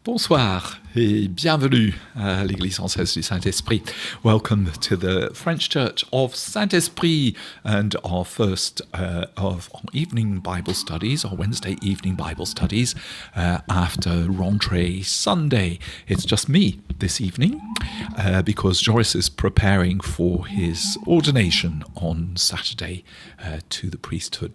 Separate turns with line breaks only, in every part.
Bonsoir et bienvenue à l'Église française du Saint-Esprit. Welcome to the French Church of Saint-Esprit and our first of our evening Bible studies, our Wednesday evening Bible studies after Rentrée Sunday. It's just me this evening because Joris is preparing for his ordination on Saturday to the priesthood.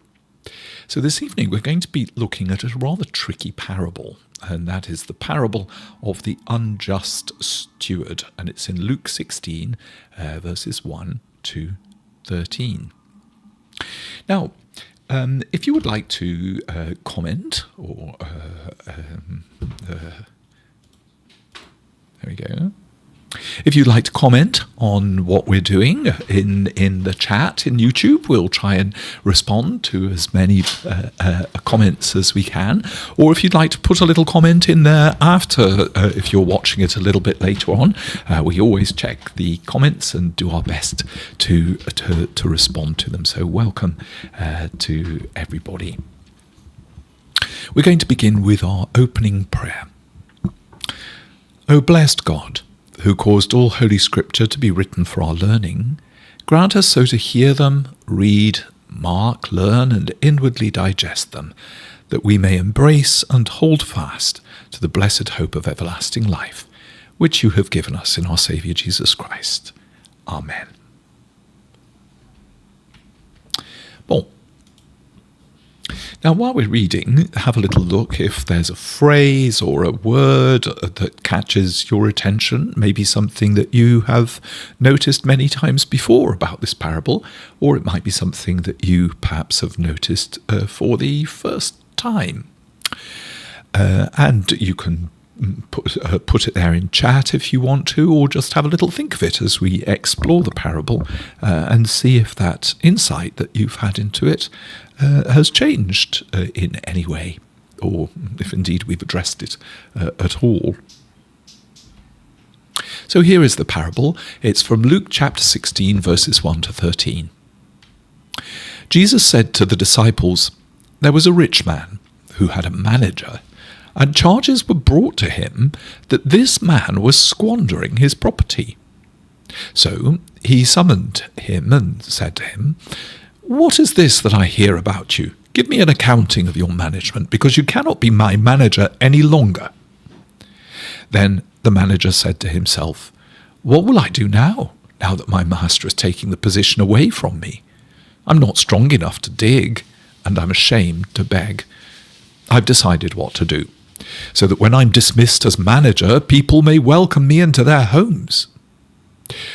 So this evening we're going to be looking at a rather tricky parable, and that is the parable of the unjust steward, and it's in Luke 16, verses 1 to 13. Now, if you would like to comment, or there we go. If you'd like to comment on what we're doing in the chat in YouTube, we'll try and respond to as many comments as we can. Or if you'd like to put a little comment in there after, if you're watching it a little bit later on, we always check the comments and do our best to respond to them. So welcome to everybody. We're going to begin with our opening prayer. O blessed God, who caused all Holy Scripture to be written for our learning, grant us so to hear them, read, mark, learn, and inwardly digest them, that we may embrace and hold fast to the blessed hope of everlasting life, which you have given us in our Saviour Jesus Christ. Amen. Bon. Now, while we're reading, have a little look if there's a phrase or a word that catches your attention, maybe something that you have noticed many times before about this parable, or it might be something that you perhaps have noticed for the first time. And you can put it there in chat if you want to, or just have a little think of it as we explore the parable and see if that insight that you've had into it has changed in any way, or if indeed we've addressed it at all. So here is the parable. It's from Luke chapter 16, verses 1 to 13. Jesus said to the disciples, "There was a rich man who had a manager, and charges were brought to him that this man was squandering his property. So he summoned him and said to him, 'What is this that I hear about you? Give me an accounting of your management, because you cannot be my manager any longer.' Then the manager said to himself, 'What will I do now that my master is taking the position away from me? I'm not strong enough to dig, and I'm ashamed to beg. I've decided what to do, so that when I'm dismissed as manager, people may welcome me into their homes.'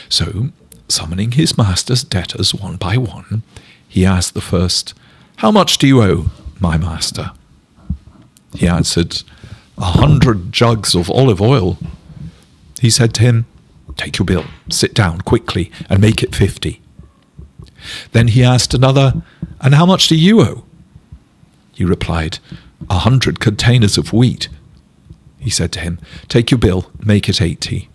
So, summoning his master's debtors one by one, he asked the first, 'How much do you owe, my master?' He answered, 100 jugs of olive oil. He said to him, 'Take your bill, sit down quickly, and make it 50. Then he asked another, 'And how much do you owe?' He replied, 100 containers of wheat. He said to him, 'Take your bill, make it 80.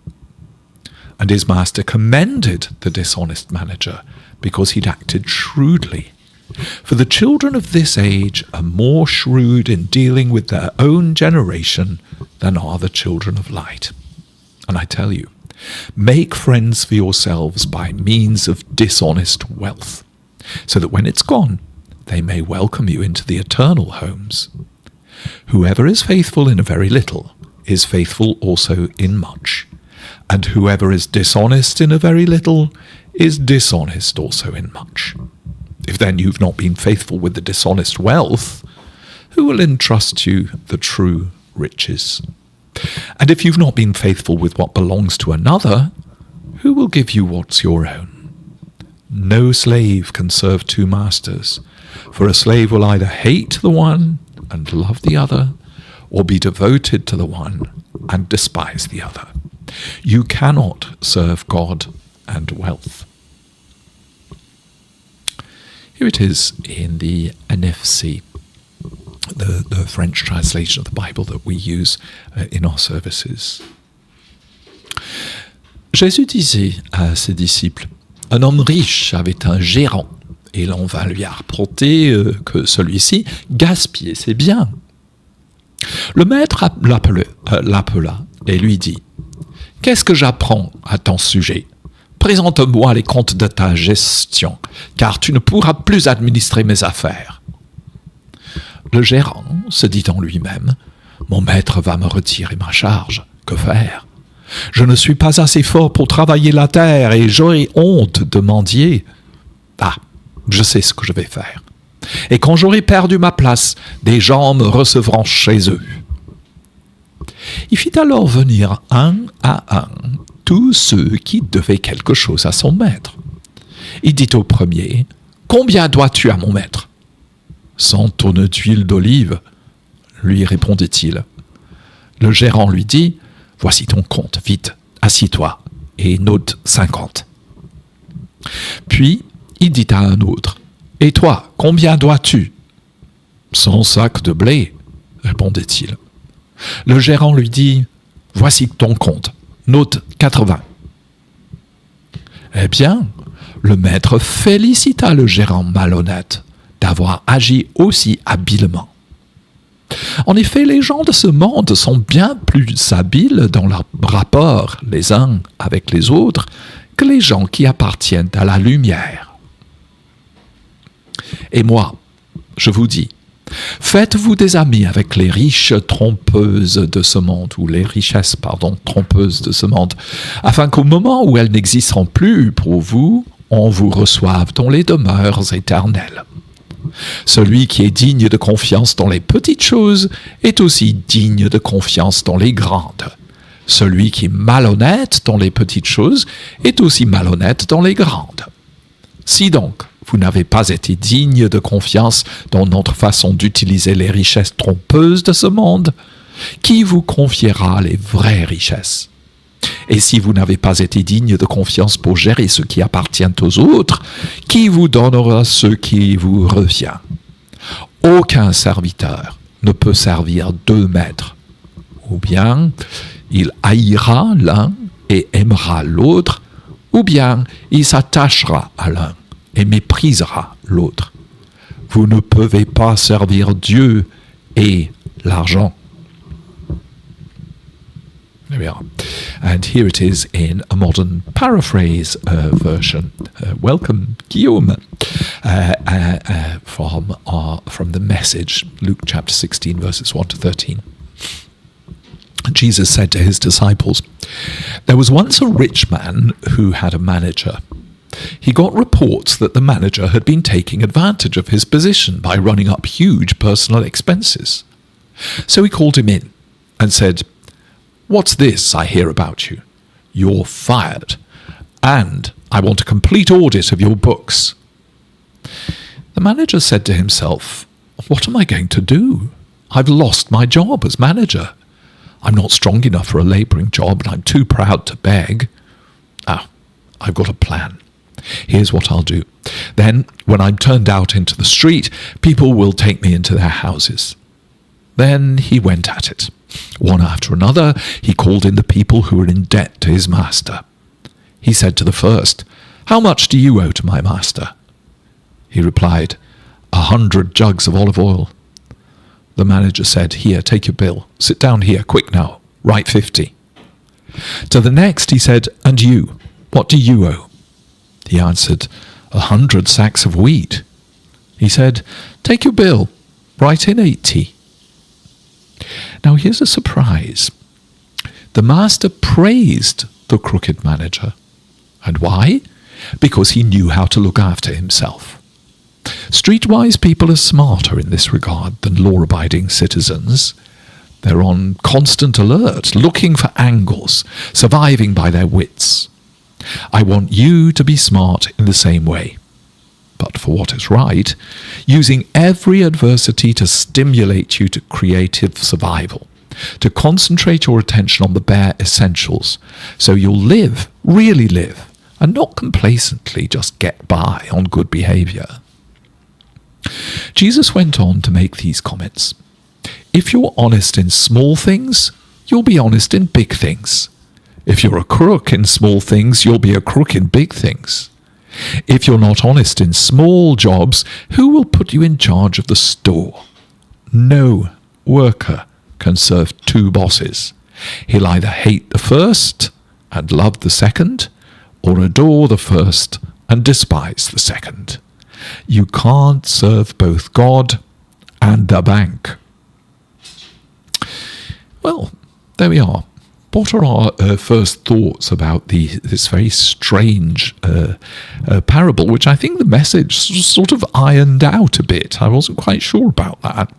And his master commended the dishonest manager because he'd acted shrewdly. For the children of this age are more shrewd in dealing with their own generation than are the children of light. And I tell you, make friends for yourselves by means of dishonest wealth, so that when it's gone, they may welcome you into the eternal homes. Whoever is faithful in a very little is faithful also in much, and whoever is dishonest in a very little is dishonest also in much. If then you've not been faithful with the dishonest wealth, who will entrust you the true riches? And if you've not been faithful with what belongs to another, who will give you what's your own? No slave can serve two masters, for a slave will either hate the one and love the other, or be devoted to the one and despise the other. You cannot serve God and wealth." Here it is in the NFC, the French translation of the Bible that we use in our services. Jésus disait à ses disciples, un homme riche avait un gérant, et l'on vint lui apporter que celui-ci gaspillait ses biens. Le maître l'appela et lui dit « Qu'est-ce que j'apprends à ton sujet ? Présente-moi les comptes de ta gestion, car tu ne pourras plus administrer mes affaires. » Le gérant se dit en lui-même « Mon maître va me retirer ma charge. Que faire ? Je ne suis pas assez fort pour travailler la terre et j'aurai honte de mendier. Ah, je sais ce que je vais faire. Et quand j'aurai perdu ma place, des gens me recevront chez eux. » Il fit alors venir un à un tous ceux qui devaient quelque chose à son maître. Il dit au premier « Combien dois-tu à mon maître ?»« 100 tonnes d'huile d'olive, » lui répondit-il. Le gérant lui dit « Voici ton compte, vite, assis-toi et note 50. » Puis il dit à un autre « Et toi, combien dois-tu ?»« 100 sacs de blé, » répondait-il. Le gérant lui dit « Voici ton compte, note 80. » Eh bien, le maître félicita le gérant malhonnête d'avoir agi aussi habilement. En effet, les gens de ce monde sont bien plus habiles dans leur rapport les uns avec les autres que les gens qui appartiennent à la lumière. Et moi, je vous dis, faites-vous des amis avec les riches trompeuses de ce monde, ou les richesses, trompeuses de ce monde, afin qu'au moment où elles n'existeront plus pour vous, on vous reçoive dans les demeures éternelles. Celui qui est digne de confiance dans les petites choses est aussi digne de confiance dans les grandes. Celui qui est malhonnête dans les petites choses est aussi malhonnête dans les grandes. Si donc vous n'avez pas été digne de confiance dans notre façon d'utiliser les richesses trompeuses de ce monde, qui vous confiera les vraies richesses ? Et si vous n'avez pas été digne de confiance pour gérer ce qui appartient aux autres, qui vous donnera ce qui vous revient ? Aucun serviteur ne peut servir 2 maîtres. Ou bien il haïra l'un et aimera l'autre, ou bien il s'attachera à l'un et méprisera l'autre. Vous ne pouvez pas servir Dieu et l'argent. There we are. And here it is in a modern paraphrase version. Welcome, Guillaume, from the Message, Luke chapter 16, verses 1 to 13. Jesus said to his disciples, "There was once a rich man who had a manager. He got reports that the manager had been taking advantage of his position by running up huge personal expenses. So he called him in and said, 'What's this I hear about you? You're fired, and I want a complete audit of your books.' The manager said to himself, 'What am I going to do? I've lost my job as manager. I'm not strong enough for a labouring job, and I'm too proud to beg. I've got a plan. Here's what I'll do. Then, when I'm turned out into the street, people will take me into their houses.' Then he went at it. One after another, he called in the people who were in debt to his master. He said to the first, 'How much do you owe to my master?' He replied, 100 jugs of olive oil. The manager said, 'Here, take your bill. Sit down here, quick now. Write 50. To the next he said, 'And you, what do you owe?' He answered, 100 sacks of wheat. He said, 'Take your bill. Write in 80. Now here's a surprise. The master praised the crooked manager. And why? Because he knew how to look after himself. Streetwise people are smarter in this regard than law-abiding citizens. They're on constant alert, looking for angles, surviving by their wits. I want you to be smart in the same way, but for what is right, using every adversity to stimulate you to creative survival, to concentrate your attention on the bare essentials, so you'll live, really live, and not complacently just get by on good behaviour." Jesus went on to make these comments. If you're honest in small things, you'll be honest in big things. If you're a crook in small things, you'll be a crook in big things. If you're not honest in small jobs, who will put you in charge of the store? No worker can serve two bosses. He'll either hate the first and love the second, or adore the first and despise the second. You can't serve both God and the bank. Well, there we are. What are our first thoughts about this very strange parable, which I think the Message sort of ironed out a bit? I wasn't quite sure about that.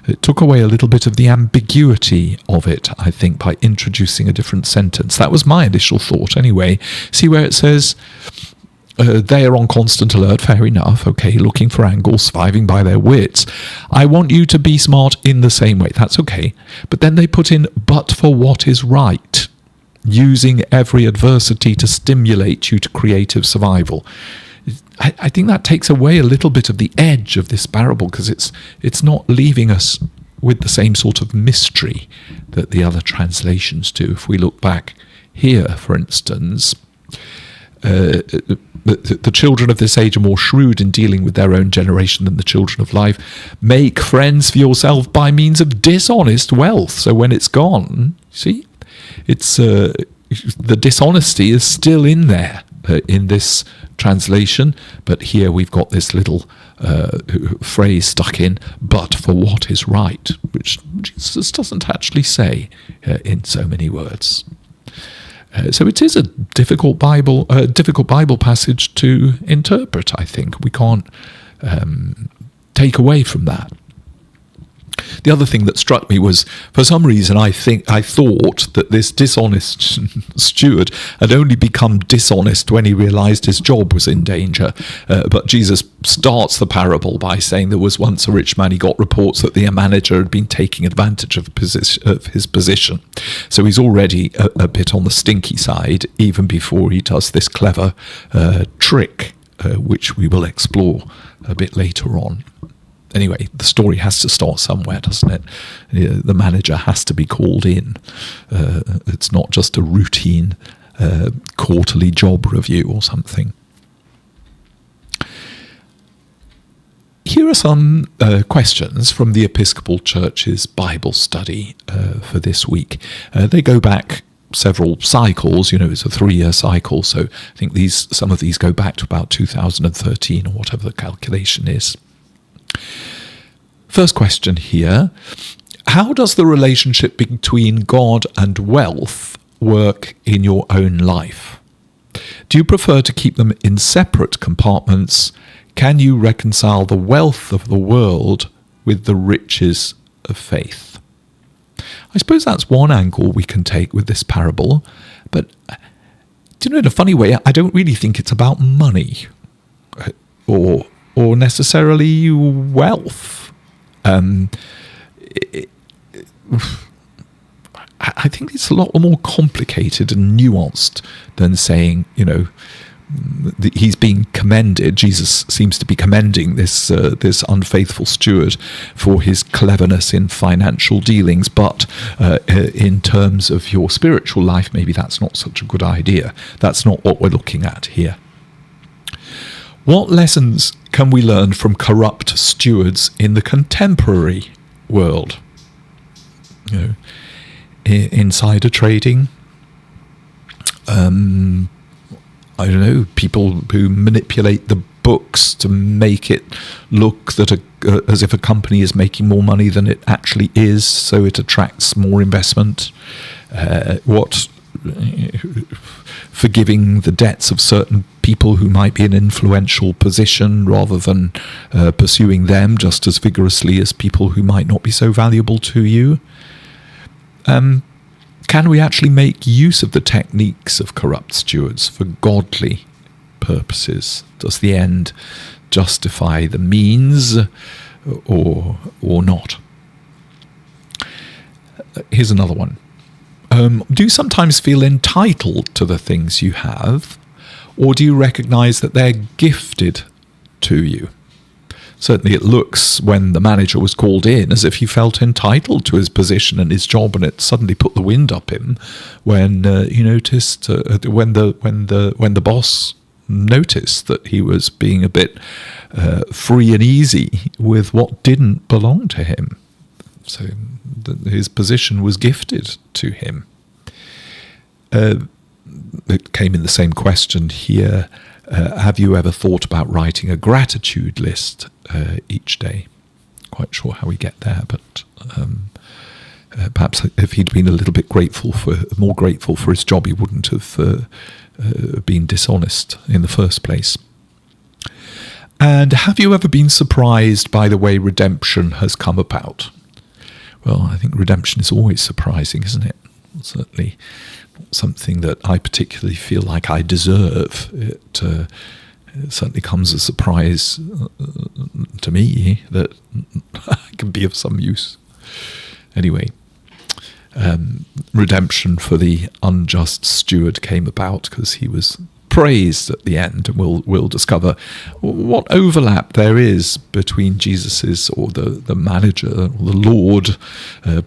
It took away a little bit of the ambiguity of it, I think, by introducing a different sentence. That was my initial thought anyway. See where it says, they are on constant alert, fair enough, okay, looking for angles, surviving by their wits. I want you to be smart in the same way, that's okay. But then they put in, but for what is right, using every adversity to stimulate you to creative survival. I think that takes away a little bit of the edge of this parable, because it's not leaving us with the same sort of mystery that the other translations do. If we look back here, for instance, the children of this age are more shrewd in dealing with their own generation than the children of life. Make friends for yourself by means of dishonest wealth. So when it's gone, see, it's the dishonesty is still in there in this translation, but here we've got this little phrase stuck in, but for what is right, which Jesus doesn't actually say in so many words. So it is a difficult Bible passage to interpret, I think. We can't take away from that. The other thing that struck me was, for some reason, I thought that this dishonest steward had only become dishonest when he realised his job was in danger. But Jesus starts the parable by saying there was once a rich man. He got reports that the manager had been taking advantage of his position. So he's already a bit on the stinky side, even before he does this clever trick, which we will explore a bit later on. Anyway, the story has to start somewhere, doesn't it? The manager has to be called in. It's not just a routine quarterly job review or something. Here are some questions from the Episcopal Church's Bible study for this week. They go back several cycles. It's a 3-year cycle, so I think some of these go back to about 2013 or whatever the calculation is. First question here: how does the relationship between God and wealth work in your own life? Do you prefer to keep them in separate compartments? Can you reconcile the wealth of the world with the riches of faith? I suppose that's one angle we can take with this parable, but in a funny way, I don't really think it's about money or necessarily wealth. I think it's a lot more complicated and nuanced than saying, he's being commended. Jesus seems to be commending this unfaithful steward for his cleverness in financial dealings, but in terms of your spiritual life, maybe that's not such a good idea. That's not what we're looking at here. What lessons can we learn from corrupt stewards in the contemporary world? Insider trading, I don't know, people who manipulate the books to make it look as if a company is making more money than it actually is, so it attracts more investment. Forgiving the debts of certain people who might be in an influential position rather than pursuing them just as vigorously as people who might not be so valuable to you. Can we actually make use of the techniques of corrupt stewards for godly purposes? Does the end justify the means or not? Here's another one. Do you sometimes feel entitled to the things you have, or do you recognise that they're gifted to you? Certainly it looks, when the manager was called in, as if he felt entitled to his position and his job, and it suddenly put the wind up him when he noticed when the boss noticed that he was being a bit free and easy with what didn't belong to him. So his position was gifted to him. It came in the same question here. Have you ever thought about writing a gratitude list each day? Quite sure how we get there, but perhaps if he'd been a little bit more grateful for his job, he wouldn't have been dishonest in the first place. And have you ever been surprised by the way redemption has come about? Well, I think redemption is always surprising, isn't it? Certainly not something that I particularly feel like I deserve. It certainly comes as a surprise to me that I can be of some use. Anyway, redemption for the unjust steward came about because he was praised at the end, and we'll discover what overlap there is between Jesus's, or the manager, or the Lord,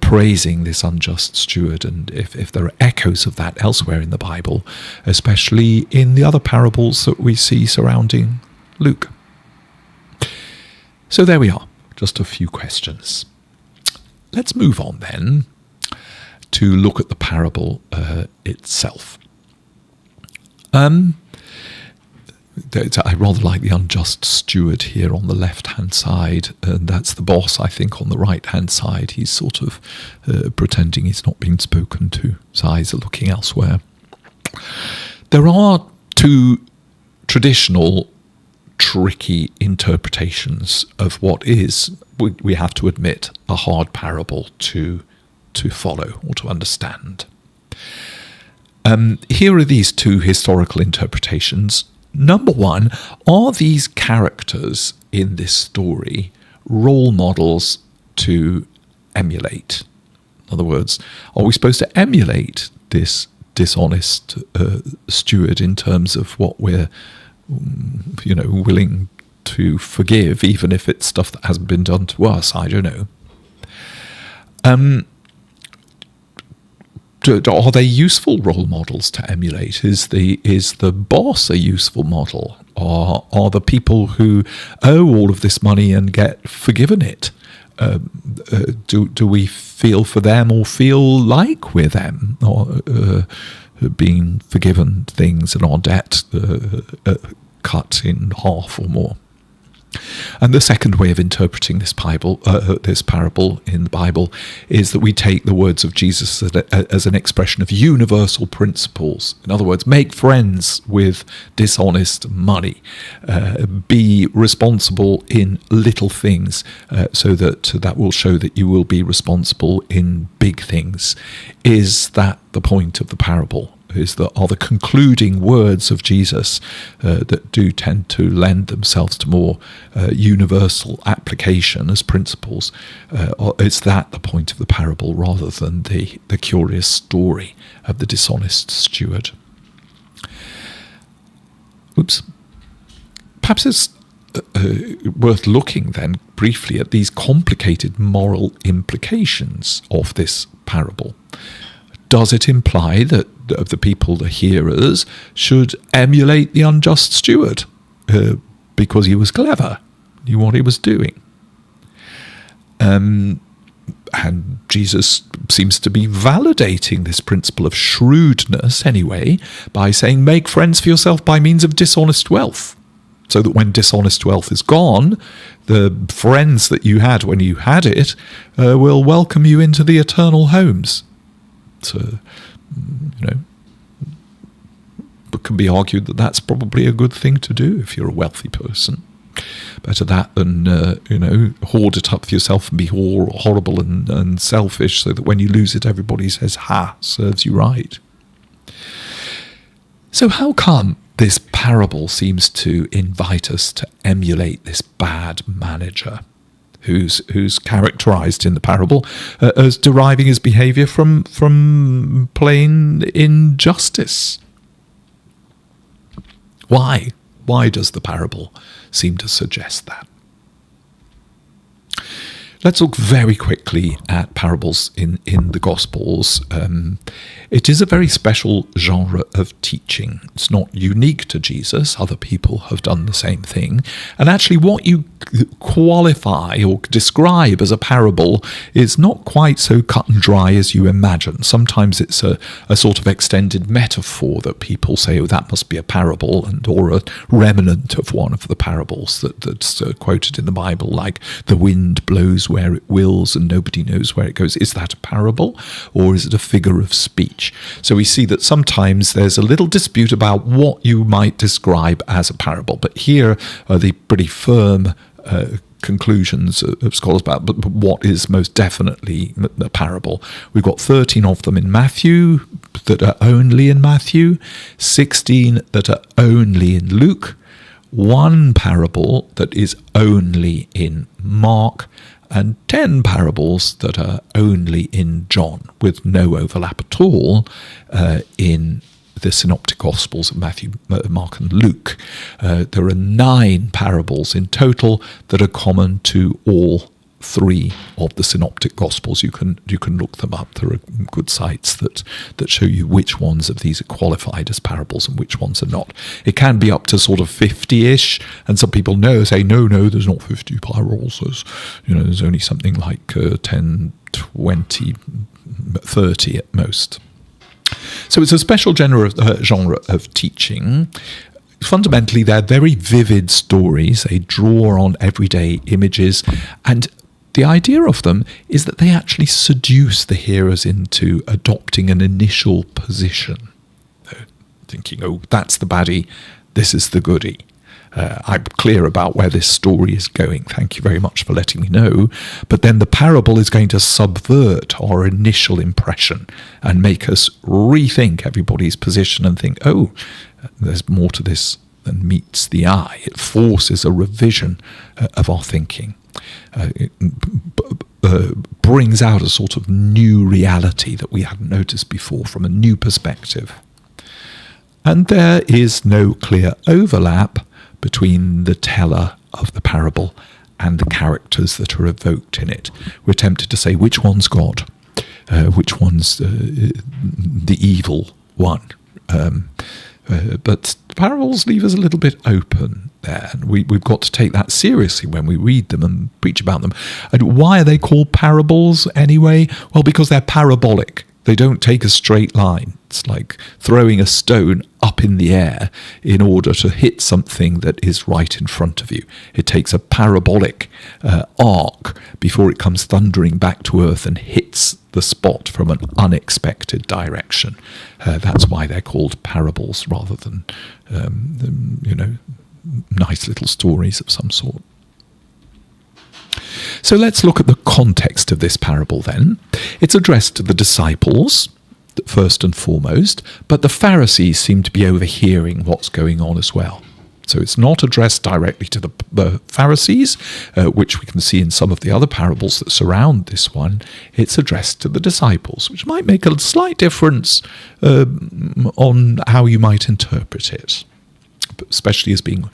praising this unjust steward, and if there are echoes of that elsewhere in the Bible, especially in the other parables that we see surrounding Luke. So there we are, just a few questions. Let's move on then to look at the parable itself. I rather like the unjust steward here on the left-hand side, and that's the boss, I think, on the right-hand side. He's sort of pretending he's not being spoken to. His eyes are looking elsewhere. There are two traditional, tricky interpretations of what is, we have to admit, a hard parable to follow or to understand. Here are these two historical interpretations. Number one, are these characters in this story role models to emulate? In other words, are we supposed to emulate this dishonest steward in terms of what we're, willing to forgive, even if it's stuff that hasn't been done to us? I don't know. Are they useful role models to emulate? Is the boss a useful model? Or are the people who owe all of this money and get forgiven it? Do we feel for them or feel like we're them, or being forgiven things and our debt cut in half or more? And the second way of interpreting this parable in the Bible is that we take the words of Jesus as an expression of universal principles. In other words, make friends with dishonest money. Be responsible in little things, so that will show that you will be responsible in big things. Is that the point of the parable? Are the concluding words of Jesus that do tend to lend themselves to more universal application as principles? Is that the point of the parable rather than the curious story of the dishonest steward? Perhaps it's worth looking then briefly at these complicated moral implications of this parable. Does it imply that the people, the hearers, should emulate the unjust steward because he was clever, knew what he was doing? And Jesus seems to be validating this principle of shrewdness anyway by saying, make friends for yourself by means of dishonest wealth, so that when dishonest wealth is gone, the friends that you had when you had it will welcome you into the eternal homes. So, it can be argued that that's probably a good thing to do if you're a wealthy person. Better that than, hoard it up for yourself and be horrible and selfish, so that when you lose it, everybody says, ha, serves you right. So how come this parable seems to invite us to emulate this bad manager, who's characterized in the parable as deriving his behavior from plain injustice? Why? Why does the parable seem to suggest that? Let's look very quickly at parables in the Gospels. It is a very special genre of teaching. It's not unique to Jesus. Other people have done the same thing. And actually what you qualify or describe as a parable is not quite so cut and dry as you imagine. Sometimes it's a sort of extended metaphor that people say, oh, that must be a parable, or a remnant of one of the parables that's quoted in the Bible, like the wind blows where it wills and nobody knows where it goes. Is that a parable, or is it a figure of speech? So we see that sometimes there's a little dispute about what you might describe as a parable, but here are the pretty firm conclusions of scholars about what is most definitely a parable. We've got 13 of them in Matthew that are only in Matthew, 16 that are only in Luke, one parable that is only in Mark, and 10 parables that are only in John, with no overlap at all in the Synoptic Gospels of Matthew, Mark and Luke. There are 9 parables in total that are common to all 3 of the Synoptic Gospels. You can look them up. There are good sites that show you which ones of these are qualified as parables and which ones are not. It can be up to sort of 50-ish, and some people say, no, there's not 50 parables. There's only something like 10, 20, 30 at most. So it's a special genre of teaching. Fundamentally, they're very vivid stories. They draw on everyday images, and the idea of them is that they actually seduce the hearers into adopting an initial position. They're thinking, oh, that's the baddie, this is the goodie. I'm clear about where this story is going. Thank you very much for letting me know. But then the parable is going to subvert our initial impression and make us rethink everybody's position and think, oh, there's more to this than meets the eye. It forces a revision of our thinking. It brings out a sort of new reality that we hadn't noticed before from a new perspective. And there is no clear overlap between the teller of the parable and the characters that are evoked in it. We're tempted to say, which one's God? Which one's the evil one? But parables leave us a little bit open there, and we've got to take that seriously when we read them and preach about them. And why are they called parables anyway? Well, because they're parabolic. They don't take a straight line. It's like throwing a stone up in the air in order to hit something that is right in front of you. It takes a parabolic arc before it comes thundering back to earth and hits the spot from an unexpected direction. That's why they're called parables rather than, nice little stories of some sort. So let's look at the context of this parable then. It's addressed to the disciples, first and foremost, but the Pharisees seem to be overhearing what's going on as well. So it's not addressed directly to the Pharisees, which we can see in some of the other parables that surround this one. It's addressed to the disciples, which might make a slight difference on how you might interpret it. Especially as being,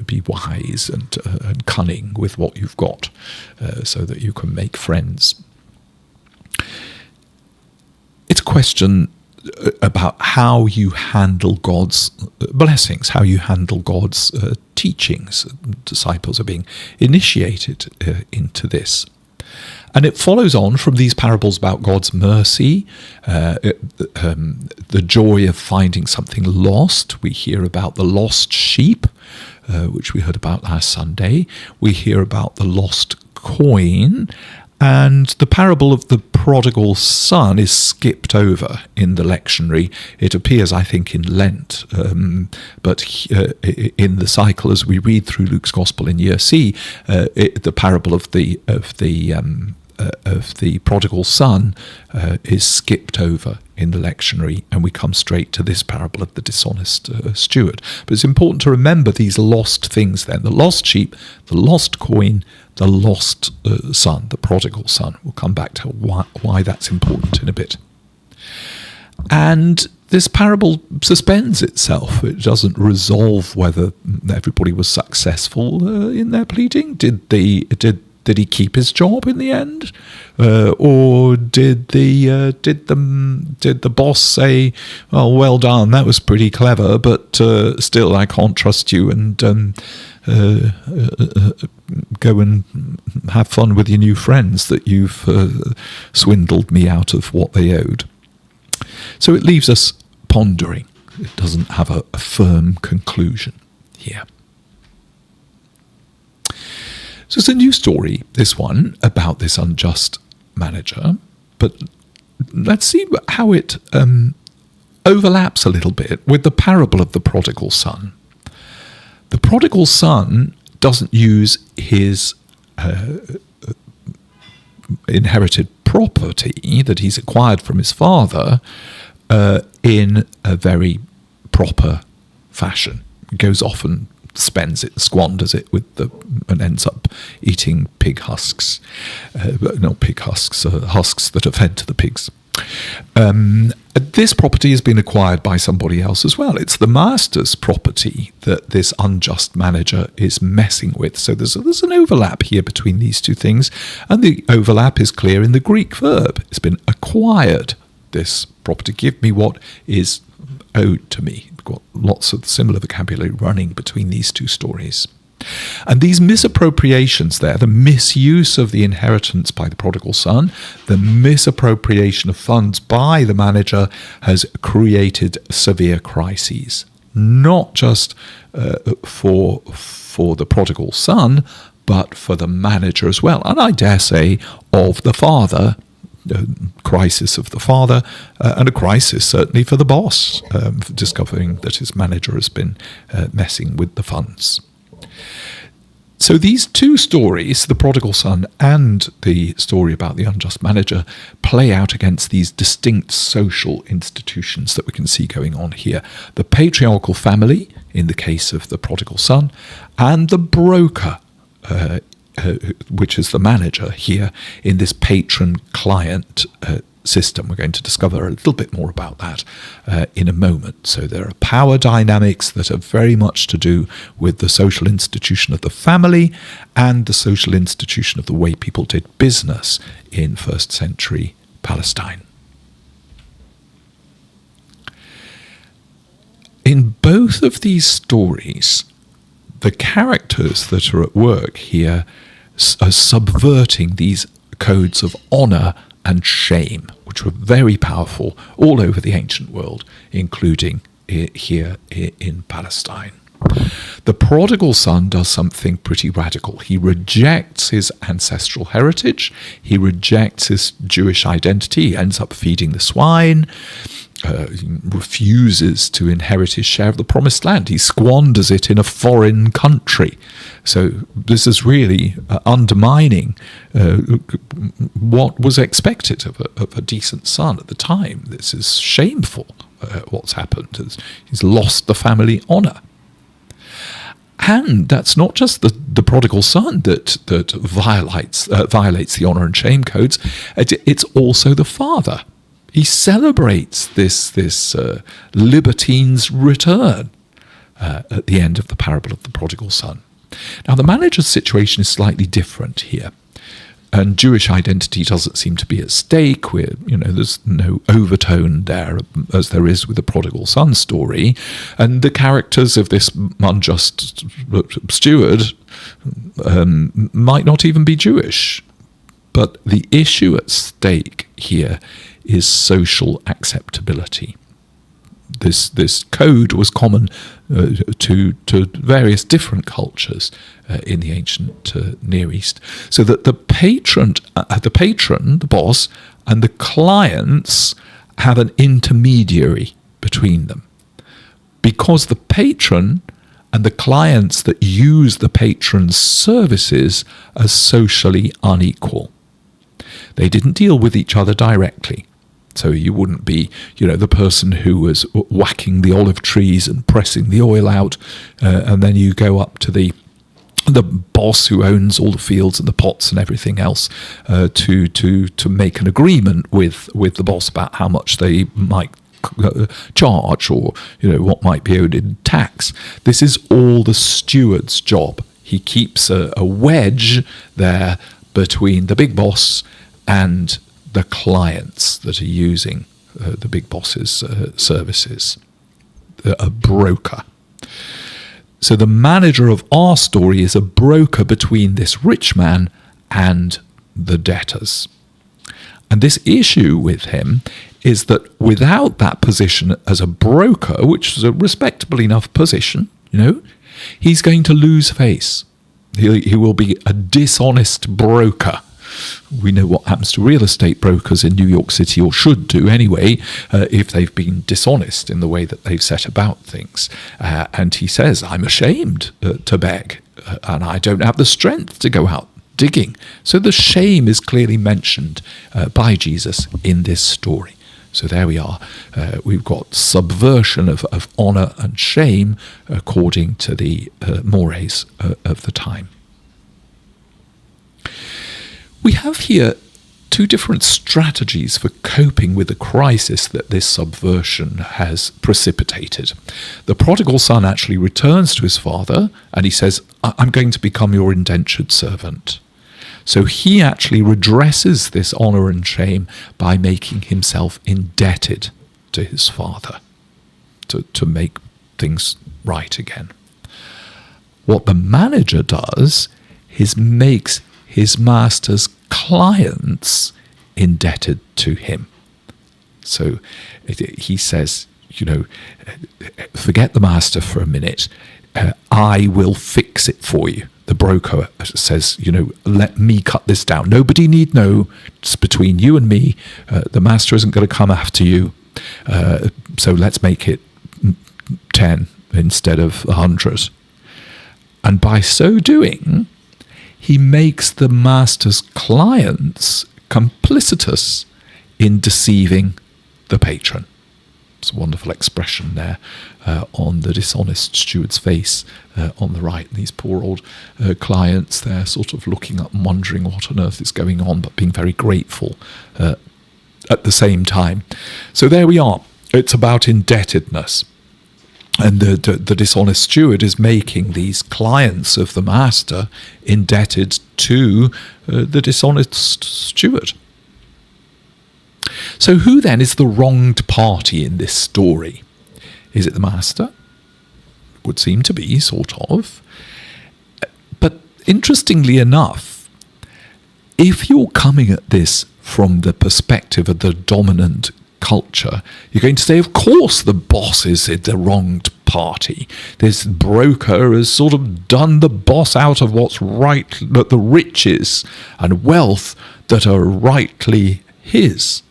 be wise and cunning with what you've got, so that you can make friends. It's a question about how you handle God's blessings, how you handle God's teachings. Disciples are being initiated into this. And it follows on from these parables about God's mercy, the joy of finding something lost. We hear about the lost sheep, which we heard about last Sunday. We hear about the lost coin. And the parable of the prodigal son is skipped over in the lectionary. It appears, I think, in Lent, but in the cycle, as we read through Luke's Gospel in Year C, the parable of the prodigal son is skipped over in the lectionary, and we come straight to this parable of the dishonest steward. But it's important to remember these lost things then: the lost sheep, the lost coin, the lost son, the prodigal son. We'll come back to why that's important in a bit. And this parable suspends itself. It doesn't resolve whether everybody was successful in their pleading. Did Did he keep his job in the end, or did the boss say, well done, that was pretty clever, but still I can't trust you, and go and have fun with your new friends that you've swindled me out of what they owed. So it leaves us pondering. It doesn't have a firm conclusion here. So it's a new story, this one, about this unjust manager, but let's see how it overlaps a little bit with the parable of the prodigal son. The prodigal son doesn't use his inherited property that he's acquired from his father in a very proper fashion. He goes off and spends it, squanders it and ends up eating pig husks. Not pig husks, husks that are fed to the pigs. This property has been acquired by somebody else as well. It's the master's property that this unjust manager is messing with. So there's an overlap here between these two things, and the overlap is clear in the Greek verb. It's been acquired, this property. Give me what is owed to me. We've got lots of similar vocabulary running between these two stories. And these misappropriations there, the misuse of the inheritance by the prodigal son, the misappropriation of funds by the manager, has created severe crises, not just for the prodigal son, but for the manager as well. And I dare say of the father, crisis of the father, and a crisis certainly for the boss, for discovering that his manager has been messing with the funds. So these two stories, the prodigal son and the story about the unjust manager, play out against these distinct social institutions that we can see going on here. The patriarchal family, in the case of the prodigal son, and the broker, which is the manager here in this patron-client system. We're going to discover a little bit more about that in a moment. So there are power dynamics that are very much to do with the social institution of the family and the social institution of the way people did business in first century Palestine. In both of these stories, the characters that are at work here are subverting these codes of honour and shame, which were very powerful all over the ancient world, including here in Palestine. The prodigal son does something pretty radical. He rejects his ancestral heritage. He rejects his Jewish identity. He ends up feeding the swine. He refuses to inherit his share of the promised land. He squanders it in a foreign country. So this is really undermining what was expected of a decent son at the time. This is shameful, what's happened. He's lost the family honour. And that's not just the prodigal son that violates the honour and shame codes. It's also the father. He celebrates this libertine's return at the end of the parable of the prodigal son. Now, the manager's situation is slightly different here, and Jewish identity doesn't seem to be at stake. There's no overtone there as there is with the prodigal son story, and the characters of this unjust steward might not even be Jewish. But the issue at stake here is social acceptability. This code was common to various different cultures in the ancient Near East, so that the patron, the boss, and the clients have an intermediary between them, because the patron and the clients that use the patron's services are socially unequal. They didn't deal with each other directly. So you wouldn't be, the person who was whacking the olive trees and pressing the oil out, and then you go up to the boss who owns all the fields and the pots and everything else to make an agreement with the boss about how much they might charge, or what might be owed in tax. This is all the steward's job. He keeps a wedge there between the big boss and the clients that are using the big boss's services. A broker. So the manager of our story is a broker between this rich man and the debtors. And this issue with him is that without that position as a broker, which is a respectable enough position, he's going to lose face. He will be a dishonest broker. We know what happens to real estate brokers in New York City, or should do anyway, if they've been dishonest in the way that they've set about things. And he says, I'm ashamed to beg, and I don't have the strength to go out digging. So the shame is clearly mentioned by Jesus in this story. So there we are. We've got subversion of honour and shame according to the mores of the time. We have here two different strategies for coping with the crisis that this subversion has precipitated. The prodigal son actually returns to his father and he says, I'm going to become your indentured servant. So he actually redresses this honour and shame by making himself indebted to his father to make things right again. What the manager does is makes his master's clients indebted to him. So he says, forget the master for a minute. I will fix it for you. The broker says, let me cut this down. Nobody need know. It's between you and me. The master isn't going to come after you. So let's make it 10 instead of 100. And by so doing, he makes the master's clients complicitous in deceiving the patron. It's a wonderful expression there on the dishonest steward's face on the right. These poor old clients, they're sort of looking up and wondering what on earth is going on, but being very grateful at the same time. So there we are. It's about indebtedness. And the dishonest steward is making these clients of the master indebted to the dishonest steward. So who then is the wronged party in this story? Is it the master? Would seem to be, sort of. But interestingly enough, if you're coming at this from the perspective of the dominant culture, you're going to say, of course the boss is the wronged party. This broker has sort of done the boss out of what's right, the riches and wealth that are rightly his.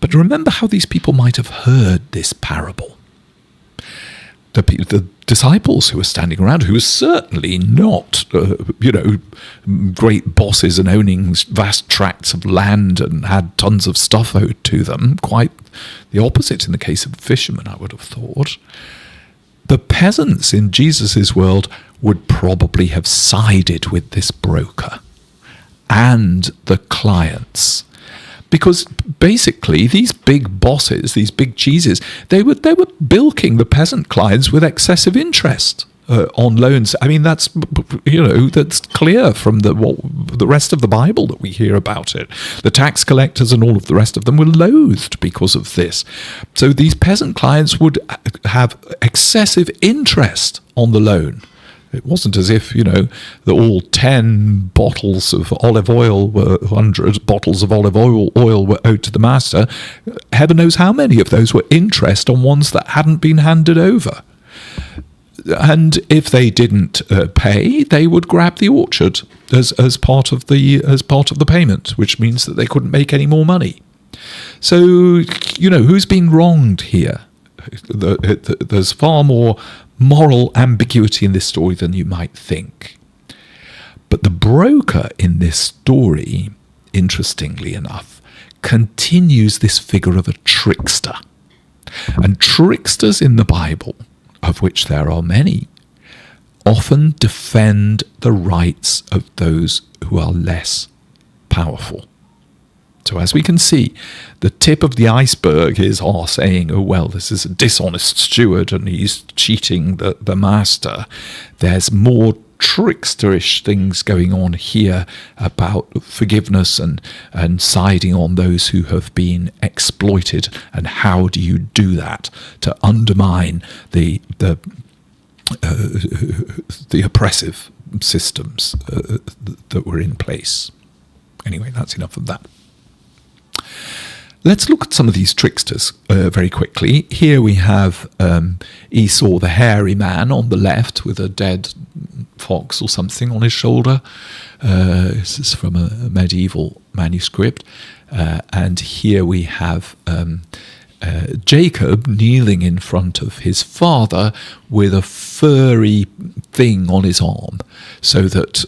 But remember how these people might have heard this parable. The disciples who were standing around, who were certainly not, great bosses and owning vast tracts of land and had tons of stuff owed to them, quite the opposite in the case of fishermen, I would have thought. The peasants in Jesus' world would probably have sided with this broker and the clients. Because basically these big bosses, these big cheeses, they were bilking the peasant clients with excessive interest on loans. I mean, that's clear from the rest of the Bible that we hear about it. The tax collectors and all of the rest of them were loathed because of this. So these peasant clients would have excessive interest on the loan. It wasn't as if, that all 10 bottles of olive oil were 100 bottles of olive oil were owed to the master. Heaven knows how many of those were interest on ones that hadn't been handed over. And if they didn't pay, they would grab the orchard as part of the payment, which means that they couldn't make any more money. So, who's been wronged here? There's far more moral ambiguity in this story than you might think. But the broker in this story, interestingly enough, continues this figure of a trickster. And tricksters in the Bible, of which there are many, often defend the rights of those who are less powerful. So as we can see, the tip of the iceberg is saying, oh, well, this is a dishonest steward and he's cheating the master. There's more tricksterish things going on here about forgiveness and siding on those who have been exploited, and how do you do that to undermine the oppressive systems that were in place. Anyway, that's enough of that. Let's look at some of these tricksters very quickly. Here we have Esau, the hairy man, on the left with a dead fox or something on his shoulder. This is from a medieval manuscript. And here we have Jacob kneeling in front of his father with a furry thing on his arm, so that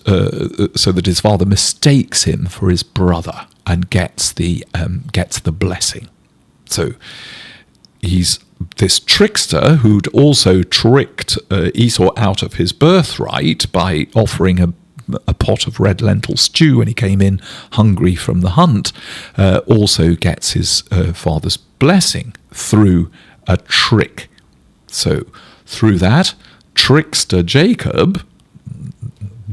his father mistakes him for his brother and gets the blessing. So he's this trickster who'd also tricked Esau out of his birthright by offering a pot of red lentil stew when he came in hungry from the hunt, also gets his father's blessing through a trick. So through that, trickster Jacob,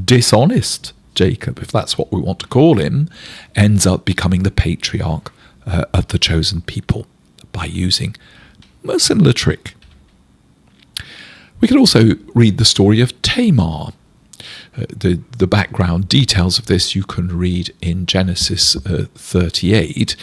dishonest Jacob, if that's what we want to call him, ends up becoming the patriarch of the chosen people by using a similar trick. We could also read the story of Tamar. The background details of this you can read in Genesis 38,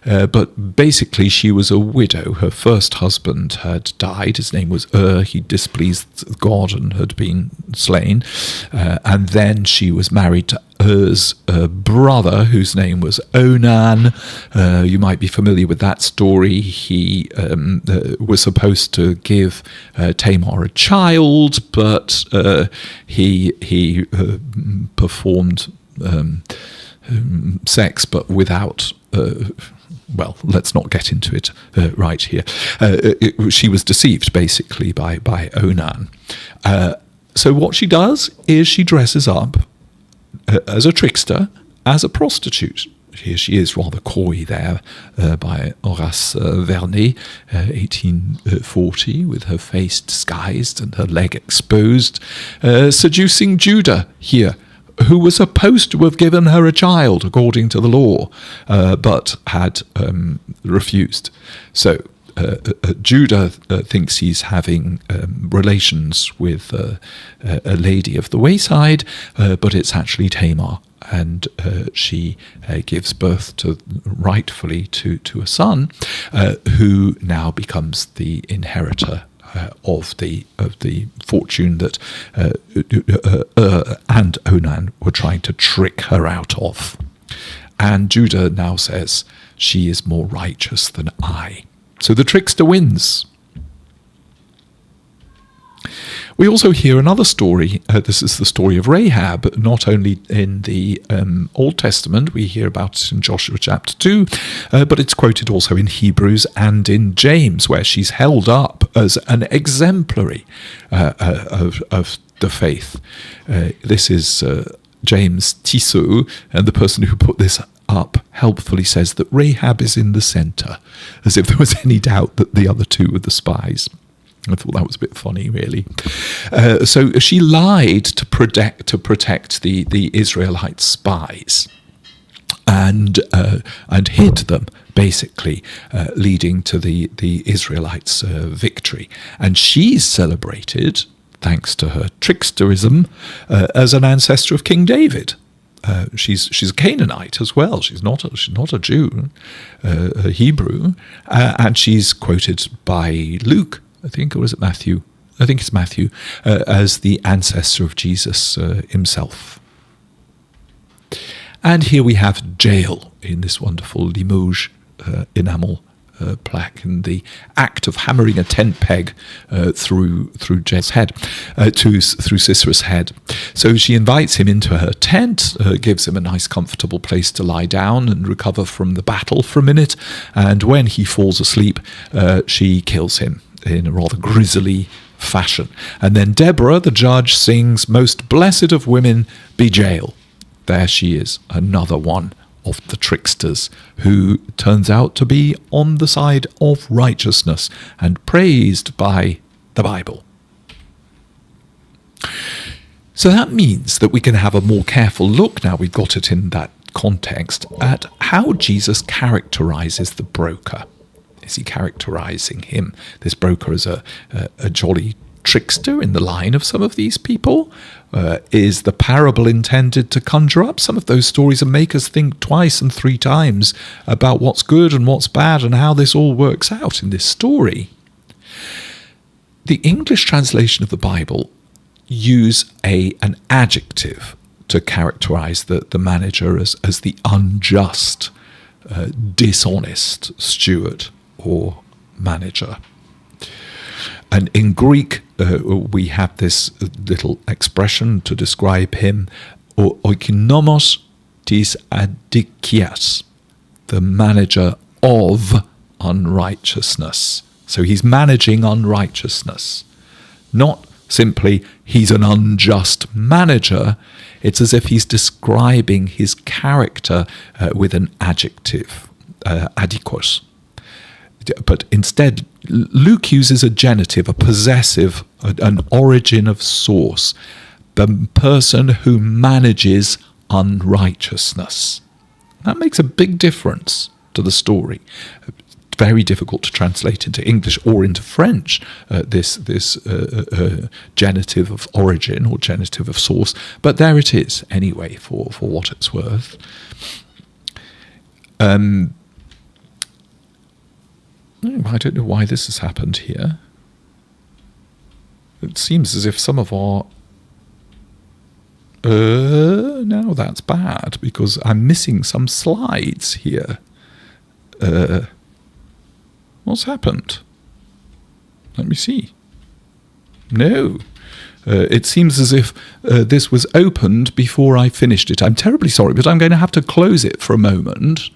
but basically she was a widow. Her first husband had died. His name was He displeased God and had been slain, and then she was married to Er's brother, whose name was Onan. You might be familiar with that story. He was supposed to give Tamar a child, but he performed sex, but without. Well, let's not get into it right here. She was deceived, basically, by Onan. So what she does is she dresses up as a trickster, as a prostitute. Here she is, rather coy there, by Horace Vernet, 1840, with her face disguised and her leg exposed, seducing Judah here, who was supposed to have given her a child according to the law, but had refused. So Judah thinks he's having relations with a lady of the wayside, but it's actually Tamar, and she gives birth to rightfully to a son, who now becomes the inheritor of the fortune that and Onan were trying to trick her out of. And Judah now says, she is more righteous than I. So the trickster wins. We also hear another story. This is the story of Rahab, not only in the Old Testament, we hear about it in Joshua chapter 2, but it's quoted also in Hebrews and in James, where she's held up as an exemplary of the faith. This is James Tissot, and the person who put this up helpfully says that Rahab is in the centre, as if there was any doubt that the other two were the spies. I thought that was a bit funny, really. So she lied to protect the Israelite spies, and hid them, basically, leading to the Israelites' victory. And she's celebrated, thanks to her tricksterism, as an ancestor of King David. She's a Canaanite as well. She's not a Jew, a Hebrew, and she's quoted by Luke, I think, or is it Matthew? I think it's Matthew, as the ancestor of Jesus himself. And here we have Jael in this wonderful Limoges enamel plaque, in the act of hammering a tent peg through Jael's head, through Sisera's head. So she invites him into her tent, gives him a nice comfortable place to lie down and recover from the battle for a minute, and when he falls asleep, she kills him in a rather grisly fashion. And then Deborah, the judge, sings, "Most blessed of women be Jael." There she is, another one of the tricksters, who turns out to be on the side of righteousness and praised by the Bible. So that means that we can have a more careful look, now we've got it in that context, at how Jesus characterizes the broker. Is he characterizing him, this broker, as a jolly trickster in the line of some of these people? Is the parable intended to conjure up some of those stories and make us think twice and three times about what's good and what's bad and how this all works out in this story? The English translation of the Bible use an adjective to characterize the manager as the unjust, dishonest steward or manager. And in Greek, we have this little expression to describe him, oikonomos tis adikias, the manager of unrighteousness. So he's managing unrighteousness, not simply he's an unjust manager. It's as if he's describing his character with an adjective, adikos. But instead, Luke uses a genitive, a possessive, an origin of source, the person who manages unrighteousness. That makes a big difference to the story. Very difficult to translate into English or into French, this genitive of origin or genitive of source, but there it is anyway for what it's worth. I don't know why this has happened here. It seems as if some of our... now that's bad, because I'm missing some slides here. What's happened? Let me see. No. It seems as if this was opened before I finished it. I'm terribly sorry, but I'm going to have to close it for a moment.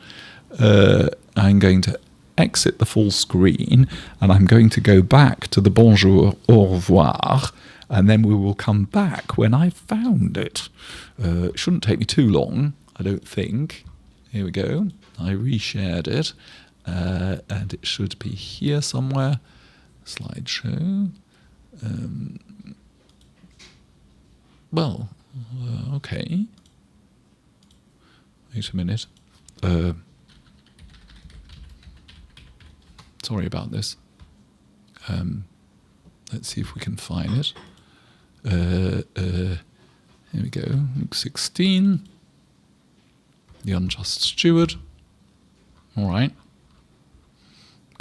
I'm going to exit the full screen, and I'm going to go back to the bonjour, au revoir, and then we will come back when I've found it. It shouldn't take me too long, I don't think. Here we go. I reshared it. And it should be here somewhere. Slideshow. Okay. Wait a minute. Sorry about this. Let's see if we can find it. Here we go. Luke 16. The unjust steward. All right.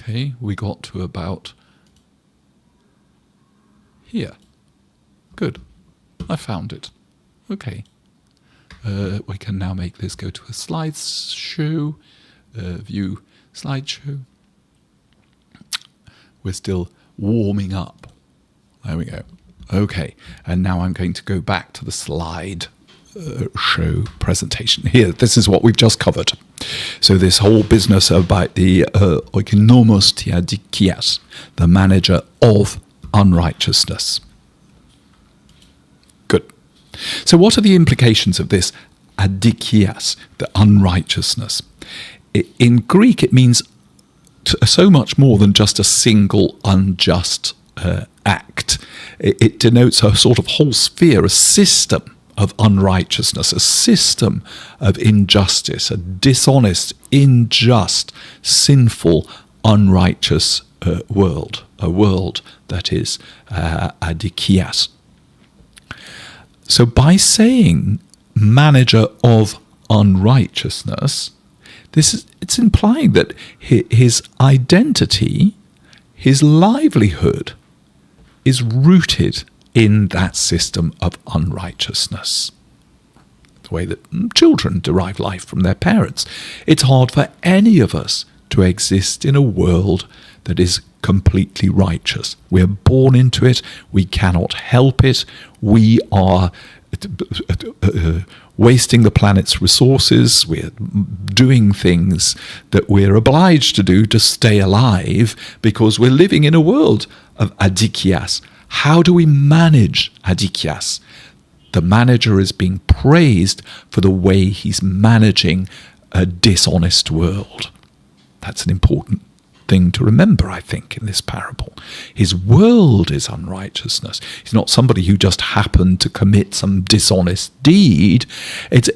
Okay, we got to about here. Good. I found it. Okay. We can now make this go to a slideshow. View slideshow. We're still warming up. There we go. Okay, and now I'm going to go back to the slide show presentation. Here, this is what we've just covered. So this whole business about the oikonomos tiadikias, the manager of unrighteousness. Good. So what are the implications of this adikias, the unrighteousness? In Greek, it means so much more than just a single unjust act. It denotes a sort of whole sphere, a system of unrighteousness, a system of injustice, a dishonest, unjust, sinful, unrighteous world, a world that is adikias. So by saying manager of unrighteousness, it's implying that his identity, his livelihood, is rooted in that system of unrighteousness. The way that children derive life from their parents. It's hard for any of us to exist in a world that is completely righteous. We're born into it. We cannot help it. We are wasting the planet's resources. We're doing things that we're obliged to do to stay alive because we're living in a world of adikias. How do we manage adikias? The manager is being praised for the way he's managing a dishonest world. That's an important thing to remember, I think, in this parable. His world is unrighteousness. He's not somebody who just happened to commit some dishonest deed. It's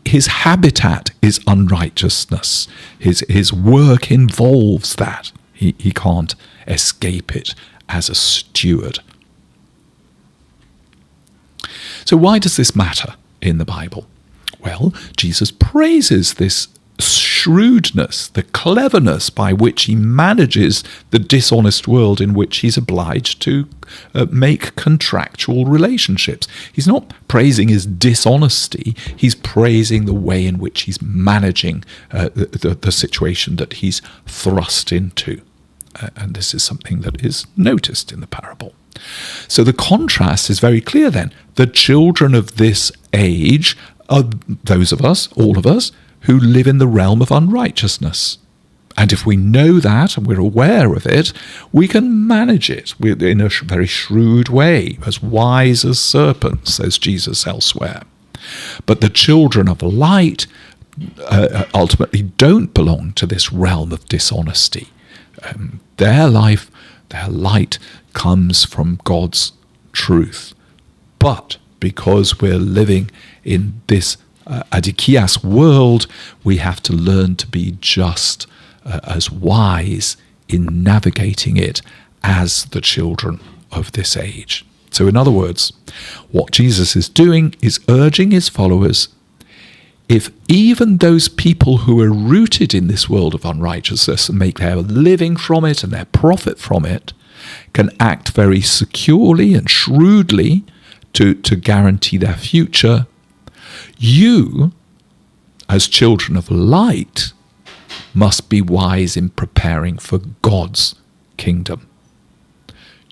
his habitat is unrighteousness. His work involves that. He can't escape it as a steward. So why does this matter in the Bible? Well, Jesus praises this shrewdness, the cleverness by which he manages the dishonest world in which he's obliged to make contractual relationships. He's not praising his dishonesty, he's praising the way in which he's managing the situation that he's thrust into. And this is something that is noticed in the parable. So the contrast is very clear then. The children of this age are those of us, all of us, who live in the realm of unrighteousness. And if we know that and we're aware of it, we can manage it in a very shrewd way, as wise as serpents, says Jesus elsewhere. But the children of light ultimately don't belong to this realm of dishonesty. Their life, their light comes from God's truth. But because we're living in this adikias world, we have to learn to be just as wise in navigating it as the children of this age. So in other words, what Jesus is doing is urging his followers, if even those people who are rooted in this world of unrighteousness and make their living from it and their profit from it, can act very securely and shrewdly to guarantee their future, you, as children of light, must be wise in preparing for God's kingdom.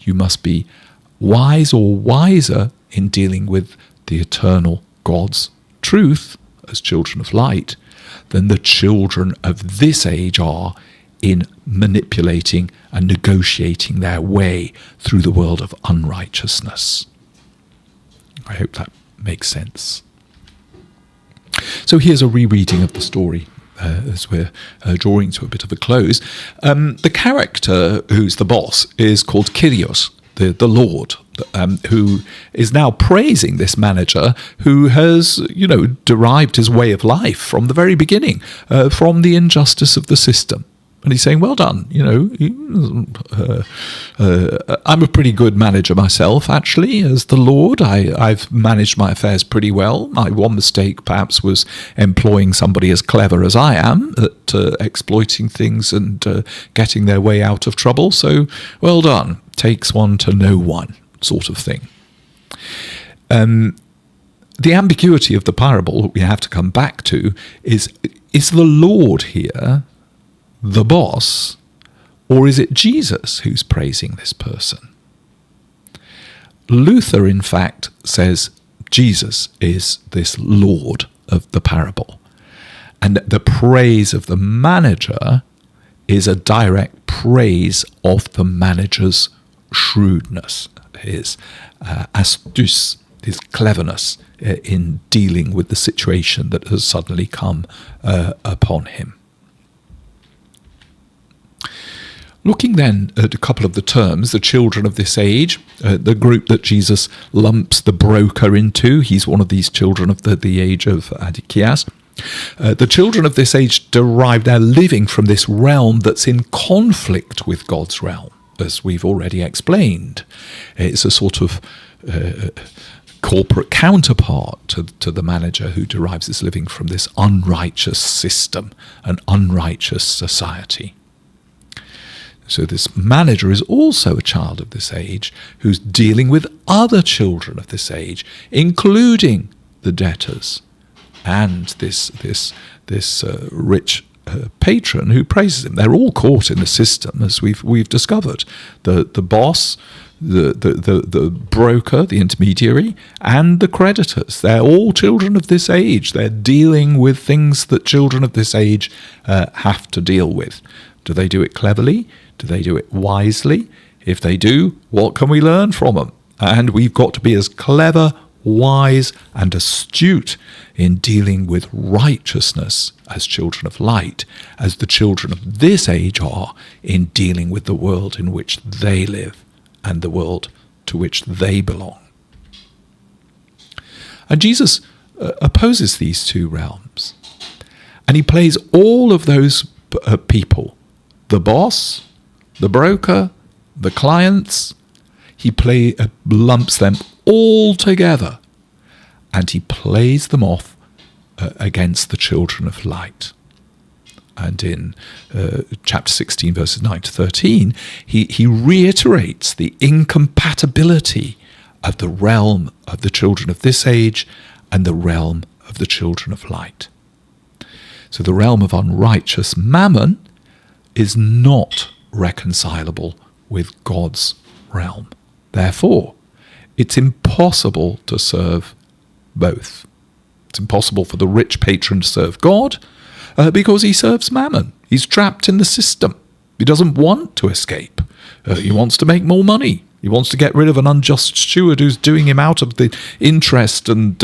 You must be wise or wiser in dealing with the eternal God's truth as children of light than the children of this age are in manipulating and negotiating their way through the world of unrighteousness. I hope that makes sense. So here's a rereading of the story as we're drawing to a bit of a close. The character who's the boss is called Kyrios, the Lord, who is now praising this manager who has, derived his way of life from the very beginning, from the injustice of the system. And he's saying, well done, I'm a pretty good manager myself, actually, as the Lord. I've managed my affairs pretty well. My one mistake perhaps was employing somebody as clever as I am at exploiting things and getting their way out of trouble. So, well done. Takes one to know one, sort of thing. The ambiguity of the parable that we have to come back to is the Lord here the boss, or is it Jesus who's praising this person? Luther, in fact, says Jesus is this Lord of the parable, and the praise of the manager is a direct praise of the manager's shrewdness, his astuce, his cleverness in dealing with the situation that has suddenly come upon him. Looking then at a couple of the terms, the children of this age, the group that Jesus lumps the broker into, he's one of these children of the age of Adikias. The children of this age derive their living from this realm that's in conflict with God's realm, as we've already explained. It's a sort of corporate counterpart to the manager who derives his living from this unrighteous system, an unrighteous society. So this manager is also a child of this age who's dealing with other children of this age, including the debtors and this rich patron who praises him. They're all caught in the system, as we've discovered. The boss, the broker, the intermediary, and the creditors. They're all children of this age. They're dealing with things that children of this age have to deal with. Do they do it cleverly? Do they do it wisely? If they do, what can we learn from them? And we've got to be as clever, wise and astute in dealing with righteousness as children of light, as the children of this age are in dealing with the world in which they live and the world to which they belong. And Jesus opposes these two realms. And he plays all of those people, the boss, the broker, the clients, he lumps them all together, and he plays them off against the children of light. And in chapter 16, verses 9 to 13, he reiterates the incompatibility of the realm of the children of this age and the realm of the children of light. So the realm of unrighteous mammon is not reconcilable with God's realm. Therefore, it's impossible to serve both. It's impossible for the rich patron to serve God because he serves mammon. He's trapped in the system. He doesn't want to escape. He wants to make more money. He wants to get rid of an unjust steward who's doing him out of the interest and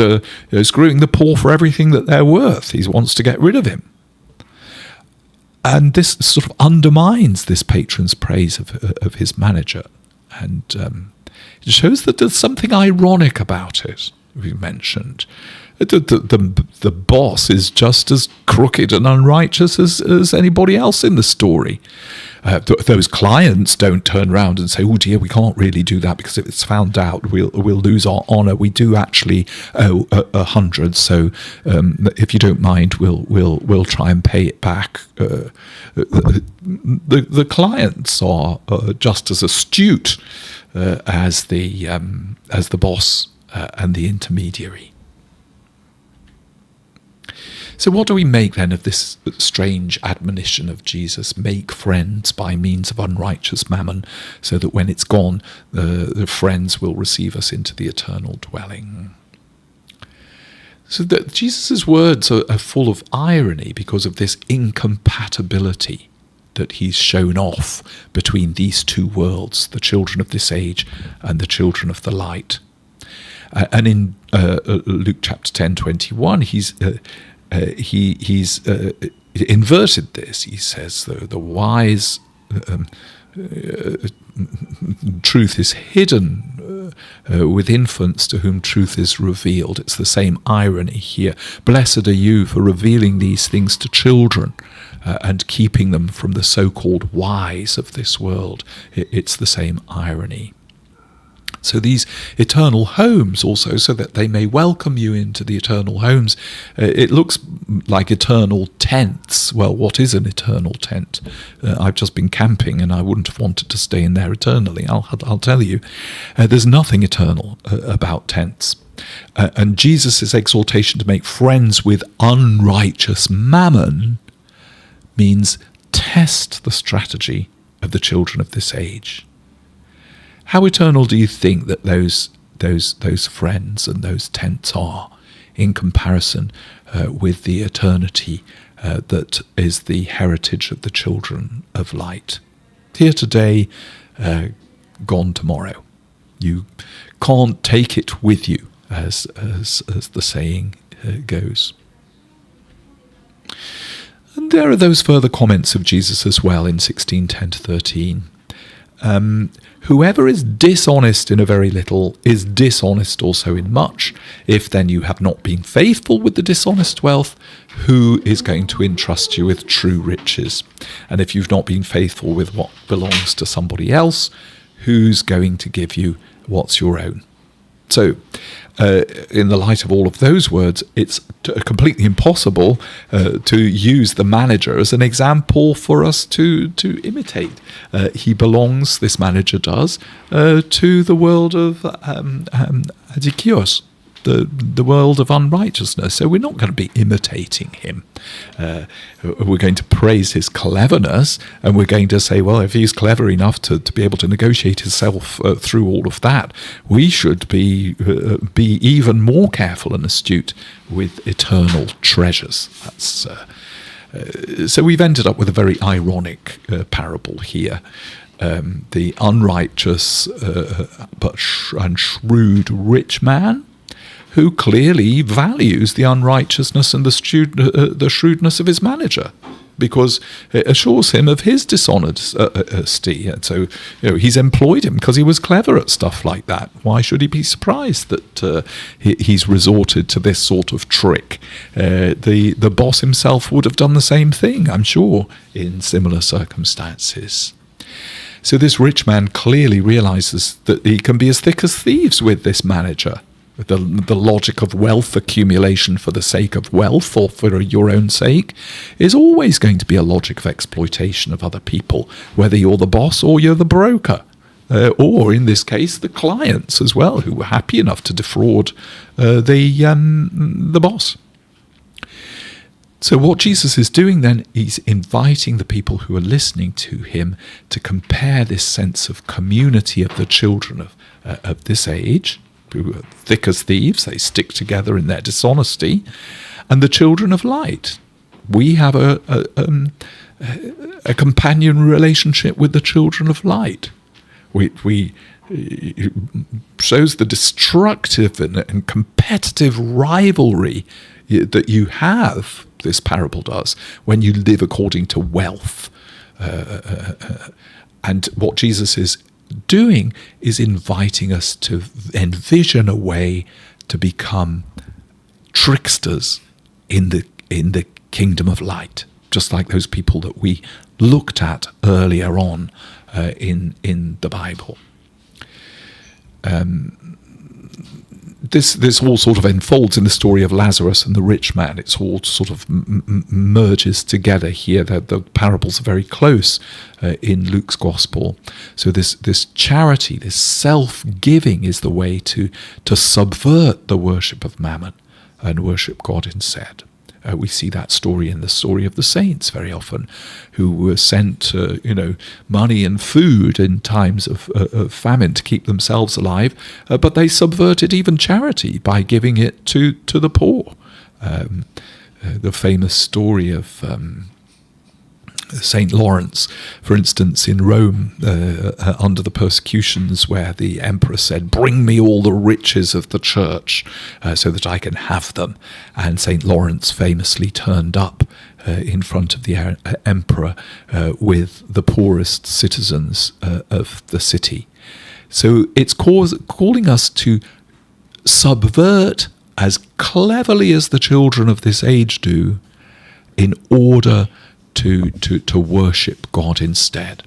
screwing the poor for everything that they're worth. He wants to get rid of him. And this sort of undermines this patron's praise of his manager. And it shows that there's something ironic about it, we mentioned. The boss is just as crooked and unrighteous as anybody else in the story. Those clients don't turn around and say, "Oh dear, we can't really do that because if it's found out, we'll lose our honour. We do actually owe 100, so if you don't mind, we'll try and pay it back." The clients are just as astute as the boss and the intermediary. So what do we make then of this strange admonition of Jesus? Make friends by means of unrighteous mammon, so that when it's gone, the friends will receive us into the eternal dwelling. So that Jesus' words are full of irony because of this incompatibility that he's shown off between these two worlds, the children of this age and the children of the light. And in Luke chapter 10:21, he's inverted this. He says the wise truth is hidden with infants to whom truth is revealed. It's the same irony here. Blessed are you for revealing these things to children and keeping them from the so-called wise of this world. It's the same irony. So these eternal homes also, so that they may welcome you into the eternal homes. It looks like eternal tents. Well, what is an eternal tent? I've just been camping and I wouldn't have wanted to stay in there eternally. I'll tell you. There's nothing eternal about tents. And Jesus' exhortation to make friends with unrighteous mammon means test the strategy of the children of this age. How eternal do you think that those friends and those tents are in comparison with the eternity that is the heritage of the children of light? Here today, gone tomorrow. You can't take it with you, as the saying goes. And there are those further comments of Jesus as well in 16:10-13. Whoever is dishonest in a very little is dishonest also in much. If then you have not been faithful with the dishonest wealth, who is going to entrust you with true riches? And if you've not been faithful with what belongs to somebody else, who's going to give you what's your own? So, in the light of all of those words, it's completely impossible to use the manager as an example for us to imitate. He belongs, this manager does, to the world of adikios, the world of unrighteousness. So we're not going to be imitating him. We're going to praise his cleverness, and we're going to say, well, if he's clever enough to be able to negotiate himself through all of that, we should be even more careful and astute with eternal treasures. That's so we've ended up with a very ironic parable here. The unrighteous and shrewd rich man who clearly values the unrighteousness and the shrewdness of his manager, because it assures him of his dishonesty. And so, he's employed him because he was clever at stuff like that. Why should he be surprised that he's resorted to this sort of trick? The boss himself would have done the same thing, I'm sure, in similar circumstances. So this rich man clearly realizes that he can be as thick as thieves with this manager. The logic of wealth accumulation for the sake of wealth or for your own sake is always going to be a logic of exploitation of other people, whether you're the boss or you're the broker, or in this case, the clients as well, who were happy enough to defraud the boss. So what Jesus is doing then, he's inviting the people who are listening to him to compare this sense of community of the children of this age, who are thick as thieves, they stick together in their dishonesty, and the children of light. We have a companion relationship with the children of light. We shows the destructive and competitive rivalry that you have, this parable does, when you live according to wealth. And what Jesus is doing is inviting us to envision a way to become tricksters in the kingdom of light, just like those people that we looked at earlier on in the Bible. This all sort of unfolds in the story of Lazarus and the rich man. It's all sort of merges together here. The parables are very close in Luke's gospel. So this charity, this self-giving is the way to subvert the worship of mammon and worship God instead. We see that story in the story of the saints very often, who were sent, money and food in times of famine to keep themselves alive, but they subverted even charity by giving it to the poor. The famous story of Saint Lawrence, for instance, in Rome, under the persecutions, where the emperor said, "Bring me all the riches of the church so that I can have them." And Saint Lawrence famously turned up in front of the emperor with the poorest citizens of the city. So it's calling us to subvert as cleverly as the children of this age do, in order to worship God instead.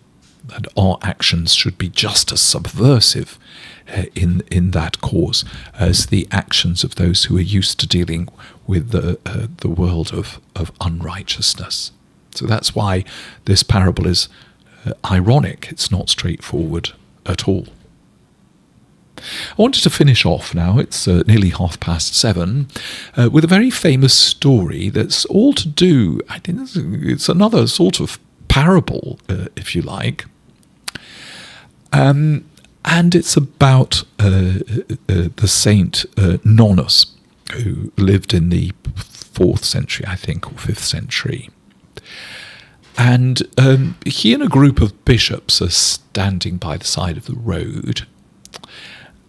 And our actions should be just as subversive in that cause as the actions of those who are used to dealing with the world of unrighteousness. So that's why this parable is ironic. It's not straightforward at all. I wanted to finish off now, it's nearly 7:30, with a very famous story that's all to do, I think it's another sort of parable, if you like. And it's about the saint Nonus, who lived in the 4th century, I think, or 5th century. And he and a group of bishops are standing by the side of the road,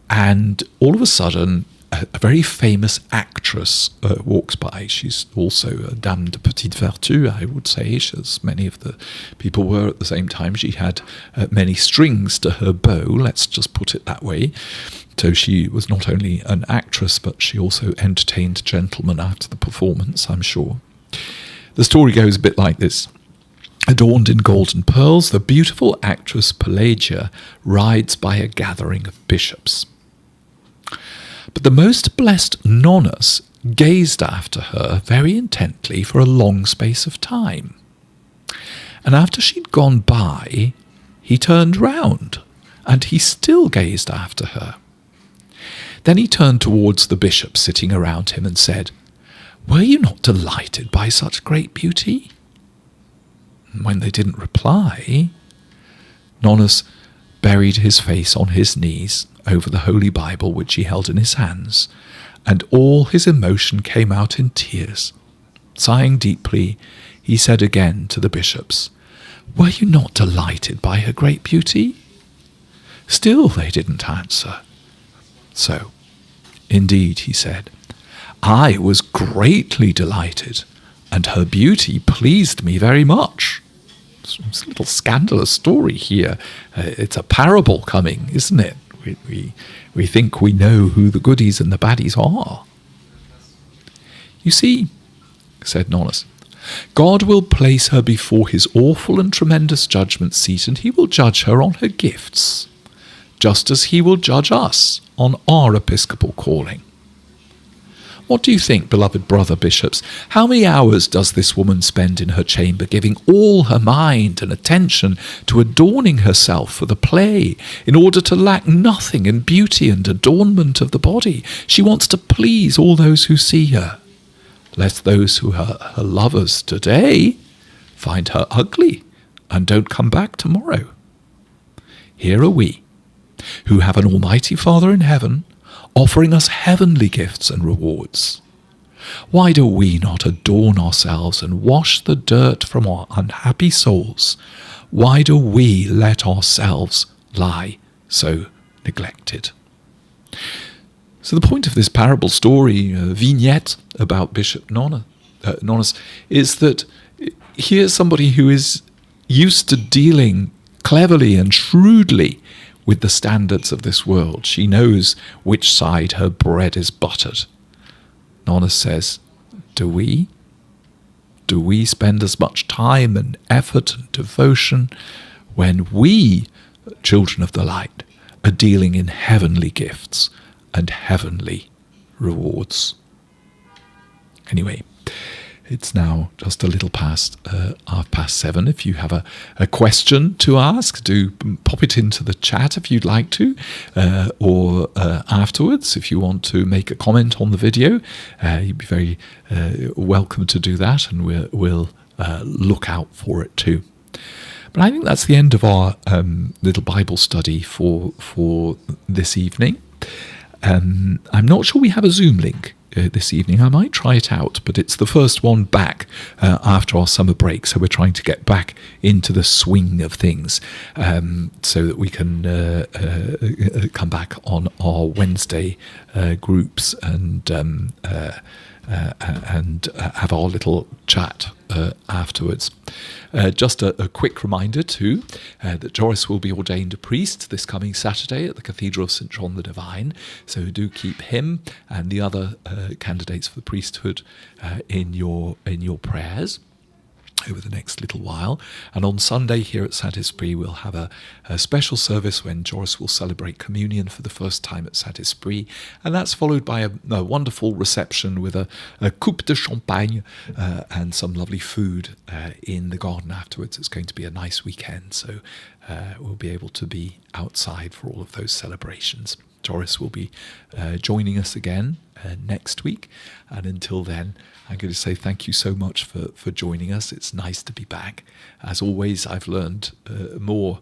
and all of a sudden, a very famous actress walks by. She's also a dame de petite vertu, I would say, as many of the people were at the same time. She had many strings to her bow, let's just put it that way. So she was not only an actress, but she also entertained gentlemen after the performance, I'm sure. The story goes a bit like this. Adorned in gold and pearls, the beautiful actress Pelagia rides by a gathering of bishops. But the most blessed Nonus gazed after her very intently for a long space of time. And after she'd gone by, he turned round, and he still gazed after her. Then he turned towards the bishops sitting around him and said, "Were you not delighted by such great beauty?" And when they didn't reply, Nonus buried his face on his knees over the Holy Bible which he held in his hands, and all his emotion came out in tears. Sighing deeply, he said again to the bishops, "Were you not delighted by her great beauty?" Still they didn't answer. So Indeed, he said, I was greatly delighted, and her beauty pleased me very much. It's a little scandalous story here. It's a parable coming, isn't it? We think we know who the goodies and the baddies are. You see, said Nonus, God will place her before his awful and tremendous judgment seat, and he will judge her on her gifts, just as he will judge us on our episcopal calling. What do you think, beloved brother bishops? How many hours does this woman spend in her chamber, giving all her mind and attention to adorning herself for the play, in order to lack nothing in beauty and adornment of the body? She wants to please all those who see her, lest those who are her lovers today find her ugly and don't come back tomorrow. Here are we, who have an Almighty Father in heaven, offering us heavenly gifts and rewards. Why do we not adorn ourselves and wash the dirt from our unhappy souls? Why do we let ourselves lie so neglected? So the point of this parable story, vignette about Bishop Nonus, is that here's somebody who is used to dealing cleverly and shrewdly with the standards of this world. She knows which side her bread is buttered. Nonus says, do we? Do we spend as much time and effort and devotion when we, children of the light, are dealing in heavenly gifts and heavenly rewards? Anyway, it's now just a little past 7:30. If you have a question to ask, do pop it into the chat if you'd like to, or afterwards, if you want to make a comment on the video, you'd be very welcome to do that, and we'll look out for it too. But I think that's the end of our little Bible study for this evening. I'm not sure we have a Zoom link this evening. I might try it out, but it's the first one back after our summer break, so we're trying to get back into the swing of things, so that we can come back on our Wednesday groups and have our little chat afterwards. Just a quick reminder too that Joris will be ordained a priest this coming Saturday at the Cathedral of St. John the Divine, so do keep him and the other candidates for the priesthood in your prayers over the next little while. And on Sunday here at Saint-Esprit we'll have a special service when Joris will celebrate communion for the first time at Saint-Esprit, and that's followed by a wonderful reception with a coupe de champagne and some lovely food in the garden afterwards. It's going to be a nice weekend, so we'll be able to be outside for all of those celebrations. Joris will be joining us again next week, and until then I'm going to say thank you so much for joining us. It's nice to be back. As always, I've learned more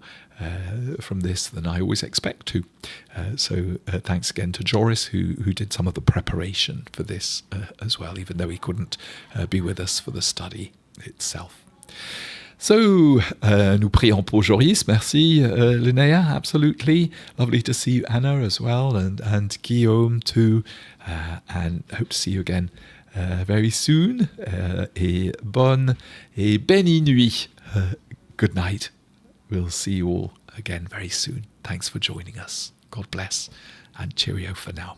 from this than I always expect to. So thanks again to Joris, who did some of the preparation for this as well, even though he couldn't be with us for the study itself. So, nous prions pour Joris. Merci, Linnea, absolutely. Lovely to see you, Anna, as well, and Guillaume, too. And hope to see you again very soon. Et bonne et bénie nuit. Good night. We'll see you all again very soon. Thanks for joining us. God bless, and cheerio for now.